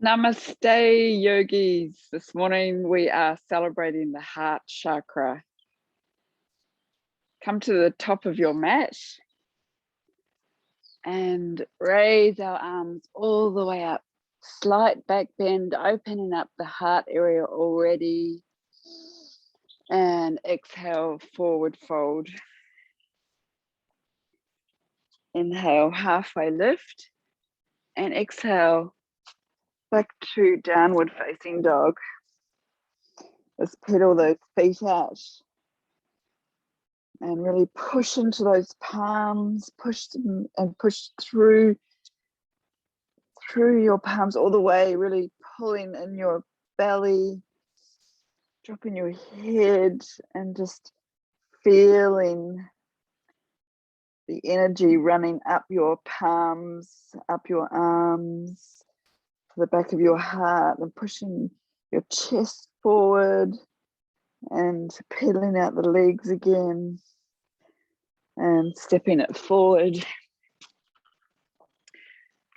Namaste, yogis. This morning we are celebrating the heart chakra. Come to the top of your mat and raise our arms all the way up. Slight back bend, opening up the heart area already. And exhale, forward fold. Inhale, halfway lift. And exhale, back to downward facing dog. Let's pedal those feet out and really push into those palms, push them and push through your palms all the way, really pulling in your belly, dropping your head and just feeling the energy running up your palms, up your arms, to the back of your heart, and pushing your chest forward and pedaling out the legs again and stepping it forward,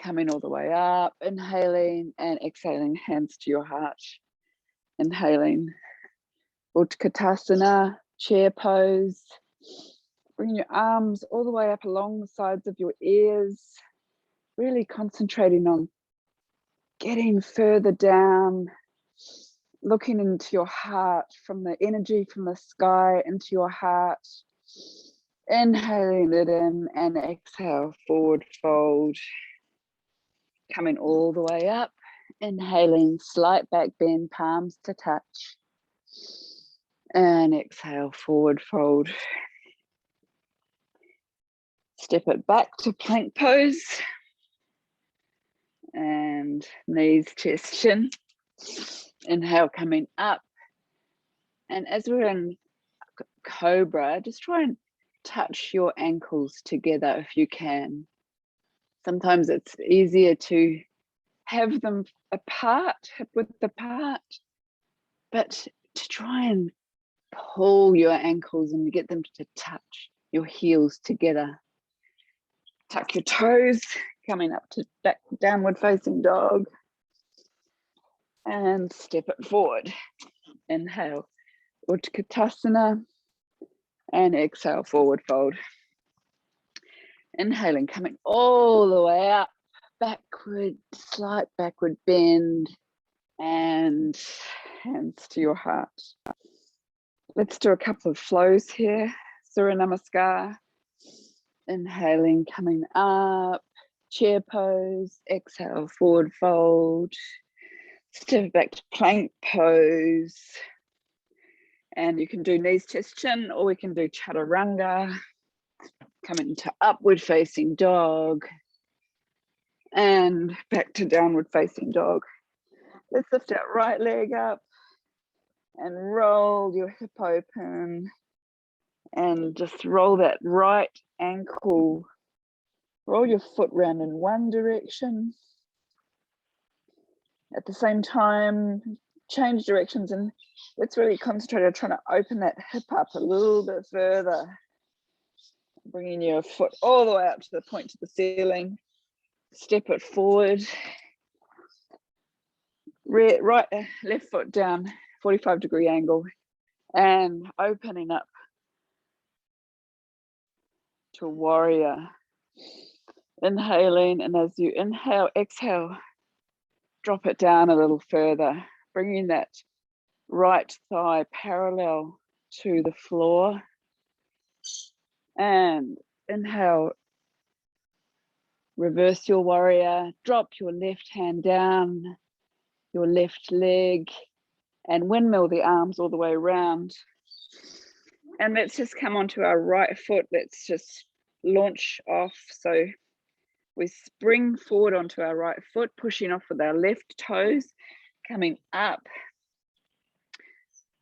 coming all the way up, inhaling and exhaling, hands to your heart, inhaling, Katasana, chair pose. Bring your arms all the way up along the sides of your ears, really concentrating on getting further down, looking into your heart, from the energy from the sky into your heart. Inhaling it in and exhale, forward fold. Coming all the way up, inhaling, slight back bend, palms to touch. And exhale, forward fold. Step it back to plank pose. And knees, chest, chin. Inhale, coming up. And as we're in cobra, just try and touch your ankles together if you can. Sometimes it's easier to have them apart, hip width apart, but to try and pull your ankles and get them to touch your heels together. Tuck your toes, coming up to back downward facing dog. And step it forward. Inhale, Katasana. And exhale, forward fold. Inhaling, coming all the way up, backward, slight backward bend, and hands to your heart. Let's do a couple of flows here. Surya Namaskar. Inhaling, coming up, chair pose, exhale, forward fold. Step back to plank pose. And you can do knees, chest, chin, or we can do chaturanga. Coming to upward facing dog. And back to downward facing dog. Let's lift that right leg up and roll your hip open. And just roll that right ankle. Roll your foot round in one direction. At the same time, change directions and let's really concentrate on trying to open that hip up a little bit further. Bringing your foot all the way up to the point to the ceiling. Step it forward. Right, left foot down, 45-degree angle. And opening up to warrior. Inhaling, and as you inhale, exhale, drop it down a little further, bringing that right thigh parallel to the floor. And inhale, reverse your warrior, drop your left hand down, your left leg, and windmill the arms all the way around. And let's just come onto our right foot. Let's just launch off. So we spring forward onto our right foot, pushing off with our left toes, coming up,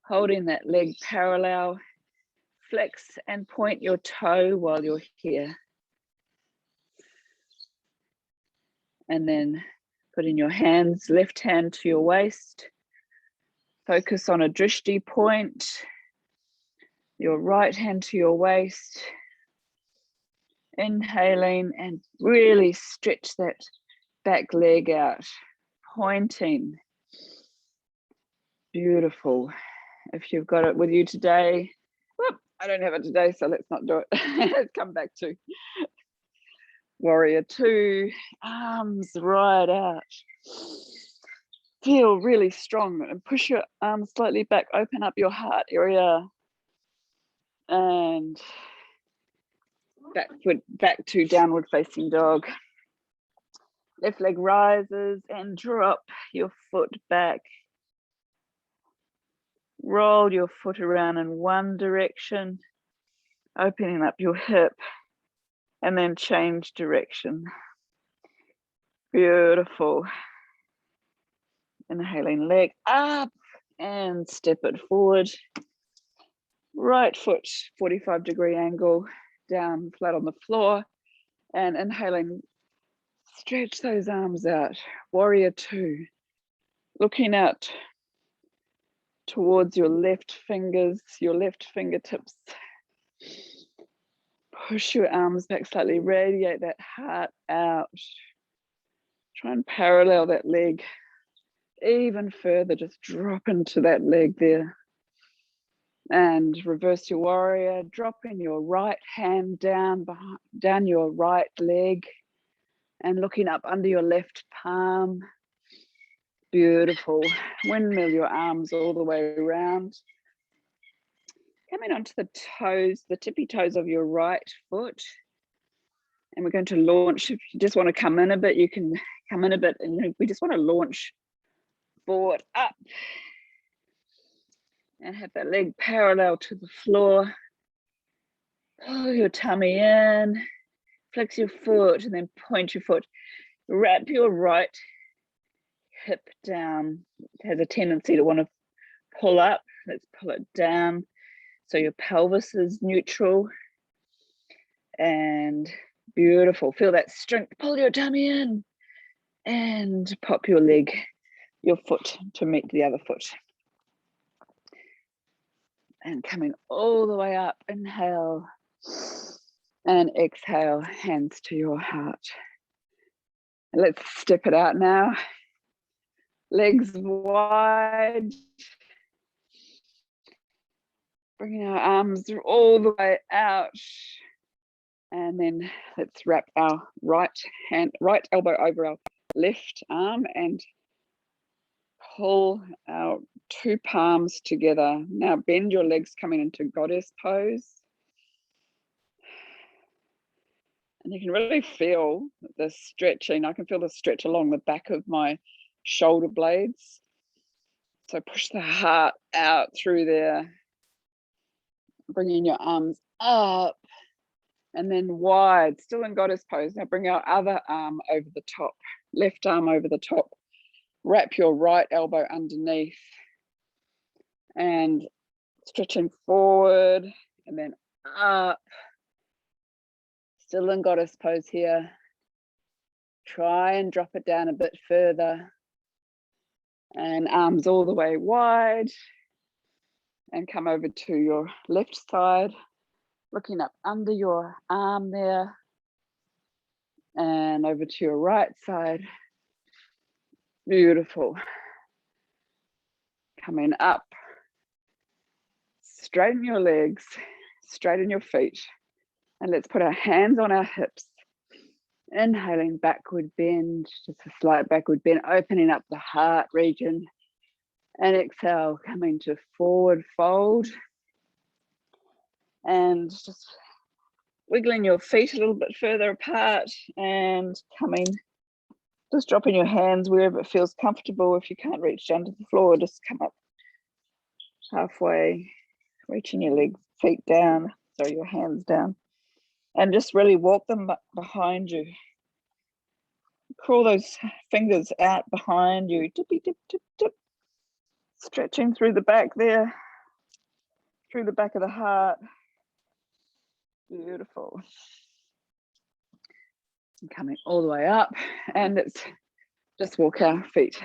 holding that leg parallel. Flex and point your toe while you're here. And then putting your hands, left hand to your waist. Focus on a drishti point. Your right hand to your waist. Inhaling and really stretch that back leg out. pointing. Beautiful. If you've got it with you today, whoop, I don't have it today, so let's not do it. Let's come back to Warrior Two. Arms right out. Feel really strong and push your arms slightly back. Open up your heart area. And back to downward facing dog. Left leg rises and drop your foot back. Roll your foot around in one direction, opening up your hip, and then change direction. Beautiful. Inhaling, leg up and step it forward. Right foot, 45-degree angle, down flat on the floor, and inhaling, stretch those arms out. Warrior Two, looking out towards your left fingers, your left fingertips. Push your arms back slightly, radiate that heart out. Try and parallel that leg even further, just drop into that leg there. And reverse your warrior, dropping your right hand down your right leg and looking up under your left palm. Beautiful. Windmill your arms all the way around. Coming onto the toes, the tippy toes of your right foot. And we're going to launch. If you just want to come in a bit, you can come in a bit. And we just want to launch forward up. And have that leg parallel to the floor. Pull your tummy in. Flex your foot and then point your foot. Wrap your right hip down. It has a tendency to want to pull up. Let's pull it down so your pelvis is neutral. And beautiful. Feel that strength. Pull your tummy in and pop your leg, your foot to meet the other foot. And coming all the way up. Inhale and exhale, hands to your heart. Let's step it out now. Legs wide. Bringing our arms all the way out. And then let's wrap our right elbow over our left arm and pull our two palms together. Now bend your legs coming into goddess pose. And you can really feel the stretching. I can feel the stretch along the back of my shoulder blades. So push the heart out through there. Bringing your arms up and then wide, still in goddess pose. Now bring our other arm over the top, left arm over the top. Wrap your right elbow underneath and stretching forward and then up. Still in goddess pose here. Try and drop it down a bit further. And arms all the way wide. And come over to your left side. Looking up under your arm there. And over to your right side. Beautiful. Coming up. Straighten your legs. Straighten your feet. And let's put our hands on our hips. Inhaling, backward bend, just a slight backward bend, opening up the heart region. And exhale, coming to forward fold. And just wiggling your feet a little bit further apart and coming, just dropping your hands wherever it feels comfortable. If you can't reach down to the floor, just come up halfway, reaching your legs, feet down, so your hands down. And just really walk them behind you. Crawl those fingers out behind you. Tippy, tip, tip, tip. Stretching through the back there. Through the back of the heart. Beautiful. And coming all the way up. And let's just walk our feet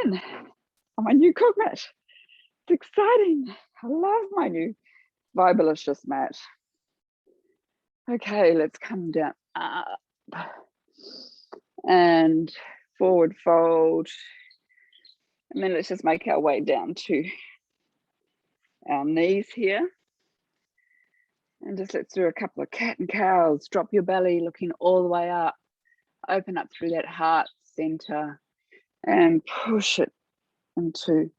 in on my new cook mat. It's exciting. I love my new Vibalicious mat. Okay, let's come down up and forward fold. And then let's just make our way down to our knees here. And just let's do a couple of cat and cows. Drop your belly, looking all the way up. Open up through that heart center and push it into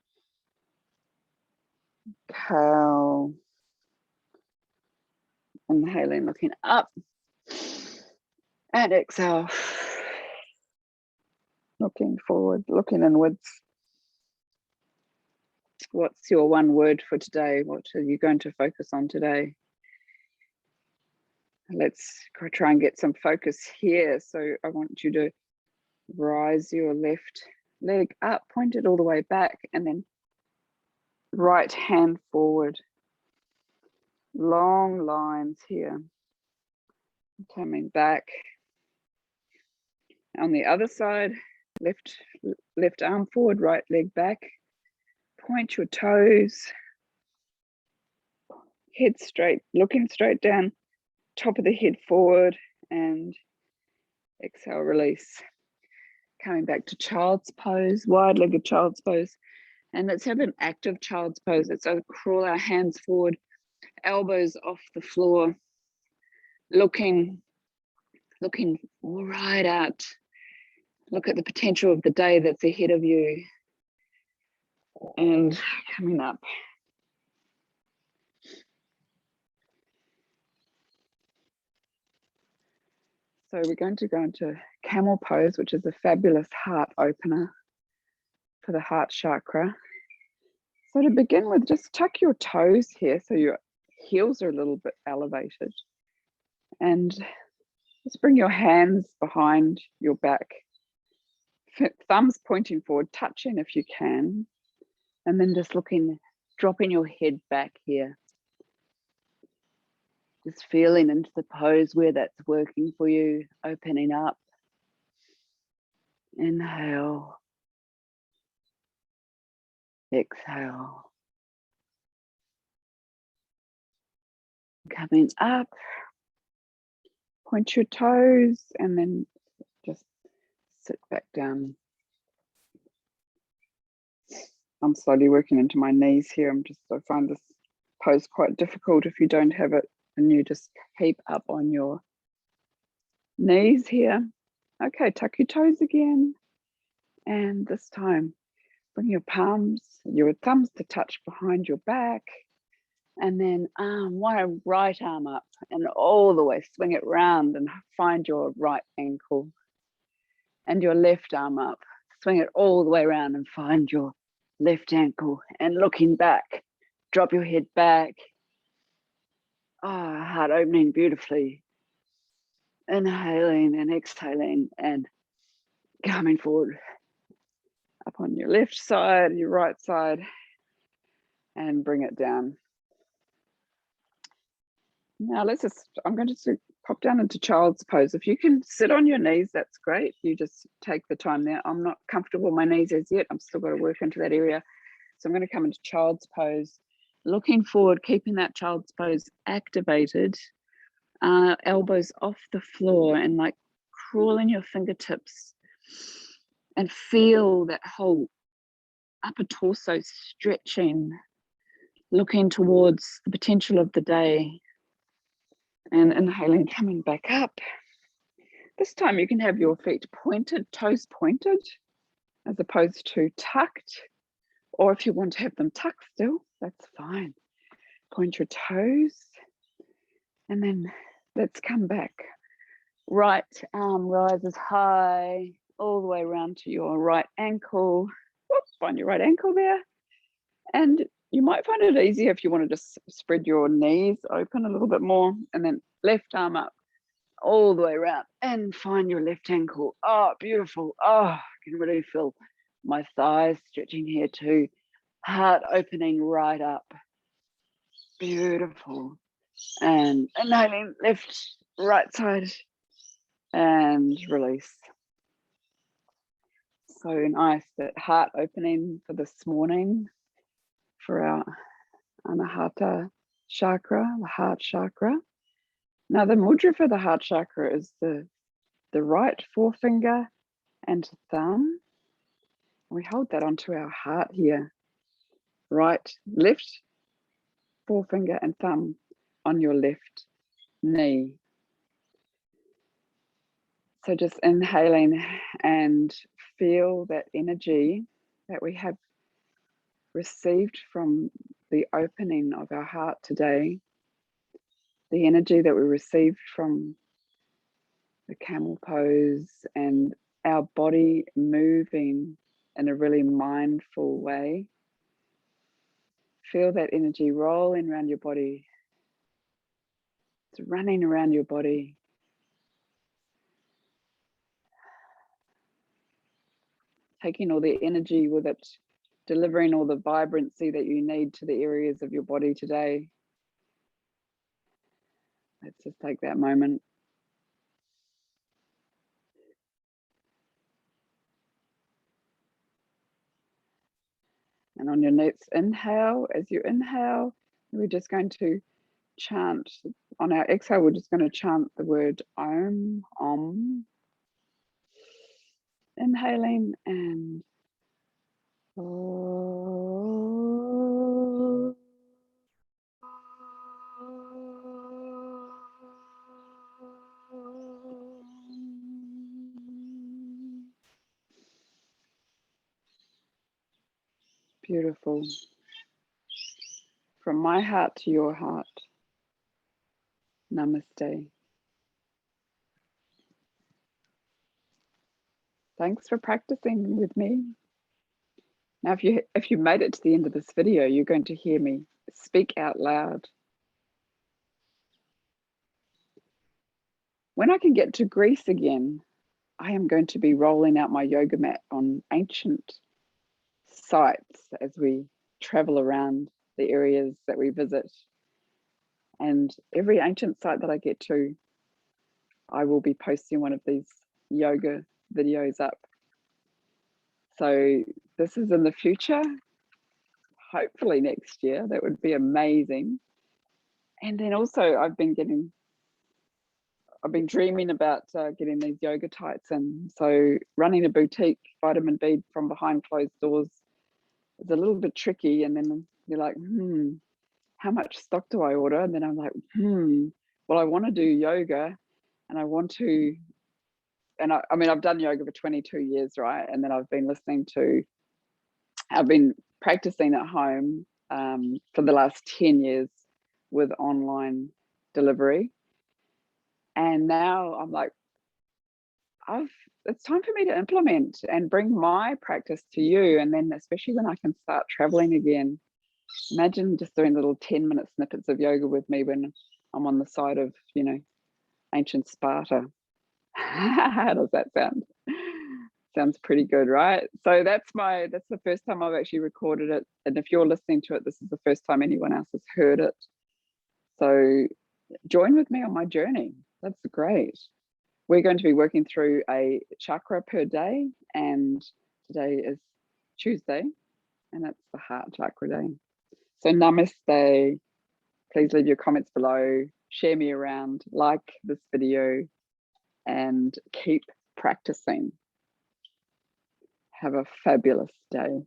cow. Inhaling, looking up. And exhale. Looking forward, looking inwards. What's your one word for today? What are you going to focus on today? Let's try and get some focus here. So I want you to rise your left leg up, point it all the way back, and then right hand forward. Long lines here. Coming back. On the other side, left arm forward, right leg back. Point your toes. Head straight, looking straight down. Top of the head forward and exhale, release. Coming back to child's pose, wide-legged child's pose. And let's have an active child's pose. Let's crawl our hands forward, elbows off the floor, looking right out. Look at the potential of the day that's ahead of you. And coming up. So we're going to go into Camel Pose, which is a fabulous heart opener for the heart chakra. So to begin with, just tuck your toes here so your heels are a little bit elevated. And just bring your hands behind your back. Thumbs pointing forward, touching if you can. And then just dropping your head back here. Just feeling into the pose where that's working for you, opening up. Inhale. Exhale. Coming up. Point your toes and then just sit back down. I'm slowly working into my knees here. I find this pose quite difficult if you don't have it. And you just keep up on your knees here. Okay, tuck your toes again. And this time, bring your palms, your thumbs to touch behind your back. And then one right arm up and all the way, swing it round and find your right ankle. And your left arm up, swing it all the way around and find your left ankle. And looking back, drop your head back. Heart opening beautifully. Inhaling and exhaling and coming forward up on your left side, your right side, and bring it down. Now I'm going to pop down into child's pose. If you can sit on your knees, that's great. You just take the time there. I'm not comfortable with my knees as yet. I'm still got to work into that area. So I'm going to come into child's pose. Looking forward, keeping that child's pose activated, elbows off the floor and crawling your fingertips and feel that whole upper torso stretching, looking towards the potential of the day and inhaling, coming back up. This time you can have your feet pointed, toes pointed, as opposed to tucked, or if you want to have them tucked still, that's fine. Point your toes and then let's come back. Right arm rises high all the way around to your right ankle. Find your right ankle there. And you might find it easier if you want to just spread your knees open a little bit more and then left arm up all the way around and find your left ankle. Oh, beautiful. Oh, I can really feel my thighs stretching here too. Heart opening right up. Beautiful. And inhaling left, right side and release. So nice, that heart opening for this morning for our Anahata chakra, the heart chakra. Now the mudra for the heart chakra is the right forefinger and thumb. We hold that onto our heart here. Right, left forefinger and thumb on your left knee. So just inhaling and feel that energy that we have received from the opening of our heart today, the energy that we received from the Camel Pose and our body moving in a really mindful way. Feel that energy rolling around your body. It's running around your body. Taking all the energy with it, delivering all the vibrancy that you need to the areas of your body today. Let's just take that moment. And on your next inhale, as you inhale, we're just going to chant. On our exhale, we're just going to chant the word Om, Om. Inhaling and Om. Beautiful. From my heart to your heart. Namaste. Thanks for practicing with me. Now, if you made it to the end of this video, you're going to hear me speak out loud. When I can get to Greece again, I am going to be rolling out my yoga mat on ancient sites as we travel around the areas that we visit. And every ancient site that I get to, I will be posting one of these yoga videos up. So this is in the future, hopefully next year. That would be amazing. And then also I've been dreaming about getting these yoga tights in. So running a boutique vitamin B from behind closed doors is a little bit tricky. And then you're like, how much stock do I order? And then I'm like, well, I want to do yoga and I want to, and I mean, I've done yoga for 22 years, right? And then I've been practicing at home for the last 10 years with online delivery. And now I'm like, it's time for me to implement and bring my practice to you. And then especially when I can start traveling again, imagine just doing little 10-minute snippets of yoga with me when I'm on the side of, ancient Sparta. How does that sound? Sounds pretty good, right? So that's the first time I've actually recorded it. And if you're listening to it, this is the first time anyone else has heard it. So join with me on my journey. That's great. We're going to be working through a chakra per day, and today is Tuesday, and that's the Heart Chakra day. So namaste. Please leave your comments below, share me around, like this video, and keep practicing. Have a fabulous day.